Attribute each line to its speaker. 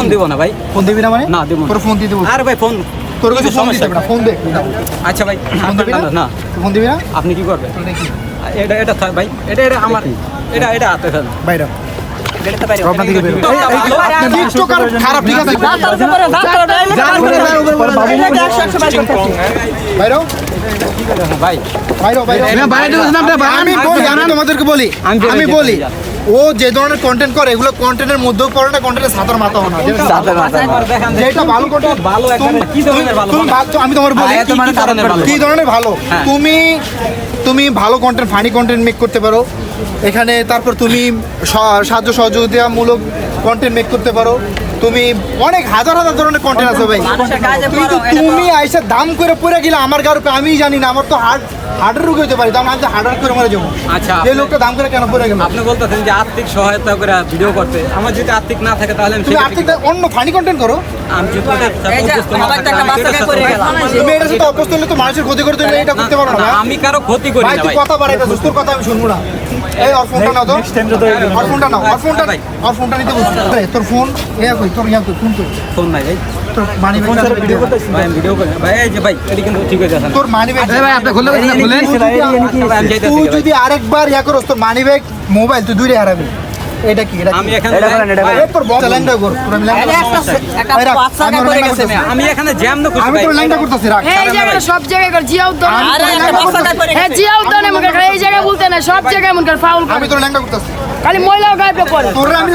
Speaker 1: Phone দিব না ভাই।
Speaker 2: ফোন দিবি না মানে?
Speaker 1: না দেব
Speaker 2: তোর ফোন দিয়ে দেবো।
Speaker 1: আরে ভাই ফোন
Speaker 2: তোর কাছে ফোন দিতে হবে না, ফোন দে।
Speaker 1: আচ্ছা ভাই
Speaker 2: ফোন দিবি না?
Speaker 1: না
Speaker 2: ফোন দিবি না?
Speaker 1: আপনি কি করবেন?
Speaker 2: এটা কি?
Speaker 1: এটা থাক ভাই, এটা আমার এটা হাতে থাক
Speaker 2: বাইরে
Speaker 1: গেলে তো বাইরে
Speaker 2: আপনার দিকে বের হও। আপনার টিকটকার খারাপ, ঠিক আছে? বাইরে হও।
Speaker 1: ভাই
Speaker 2: বাইরে হও, বাইরে হও। আমি বলি, আমি তোমাদেরকে বলি, আমি বলি ও যে ধরনের কন্টেন্ট করে এগুলো কন্টেন্টের মধ্যেও পড়ে না, কন্টেন্টের সাধারণ মাথাও না। যেটা ভালো কন্টেন্ট,
Speaker 1: ভালো একটা কি ধরনের ভালো
Speaker 2: আমি তোমার বলি
Speaker 1: কি ধরনের ভালো?
Speaker 2: কি ধরনের ভালো।
Speaker 1: হ্যাঁ।
Speaker 2: তুমি ভালো কন্টেন্ট, ফানি কন্টেন্ট মেক করতে পারো এখানে। তারপর তুমি সাহায্য সহযোগিতামূলক কন্টেন্ট মেক করতে পারো। তুমি অনেক হাজার হাজার ধরনের কন্টেন্ট আছে ভাই। কিন্তু তুমি আইসা দাম করে পড়ে গেলে আমার গাড়ি আমি জানি না, আমার তো হার্টের রোগ হইতে পারি, আমি হার্টার করে মরে যাবো।
Speaker 1: আচ্ছা
Speaker 2: এই লোকটা দাম করে কেন পড়ে গেল?
Speaker 1: আপনি বলতেছেন যে আর্থিক সহায়তা করে ভিডিও করতে, আমার যদি আর্থিক না থাকে তাহলে আমি
Speaker 2: তুমি আর্থিক অন্য ফানি কন্টেন্ট করো।
Speaker 1: আমি যদি অভ্যস্ত না থাকি,
Speaker 2: তুমি এটার সাথে অভ্যস্ত হলে তো মানুষের ক্ষতি করে তুমি এটা করতে পারো না।
Speaker 1: আমি কারো ক্ষতি করি
Speaker 2: ভাই
Speaker 1: না
Speaker 2: তুই
Speaker 1: ভাই।
Speaker 2: কথা বাড়াইতেছিস, তোর কথা আমি শুনবো না। এই ওর ফোনটা নাও তো, ওর ফোনটা নাও, ওর ফোনটা নিতে বলছি। তোর ফোন তোর ফোন কই?
Speaker 1: ফোন নাই ভাই,
Speaker 2: তোর মানি ব্যাগ ভিডিও করতেছিস
Speaker 1: ভাই আমি ভিডিও করি না। ভাই এই যে ভাই এটা কিন্তু ঠিক হয়ে যাচ্ছে না।
Speaker 2: তোর মানি ব্যাগ
Speaker 1: ভাই আপনি খুলে খুলেন আমি যাইতাছি
Speaker 2: তুই
Speaker 1: ভাই।
Speaker 2: যদি আরেকবার করস তোর মানি ব্যাগ মোবাইল তুই দুইটা হারাবি। এটা কি? এটা
Speaker 1: আমি এখানে
Speaker 2: তোর বক্স ল্যান্ডা কর, তোর আমি
Speaker 1: আমি এখানে জ্যাম না খুশি
Speaker 2: আমি
Speaker 1: ভাই।
Speaker 2: তোর ল্যান্ডা করতেছি, রাখ।
Speaker 3: এই জায়গায় সব জায়গায় কর জিয়া উদ্যান। হ্যাঁ জিয়া উদ্যানে মনে করে এই জায়গায় বলতে না, সব জায়গায় মনে করে ফাউল
Speaker 2: আমি
Speaker 3: করে।
Speaker 2: তোর ল্যান্ডা করতেছি,
Speaker 3: খালি ময়লাও গায়ে পড়ে।
Speaker 2: তোর আমি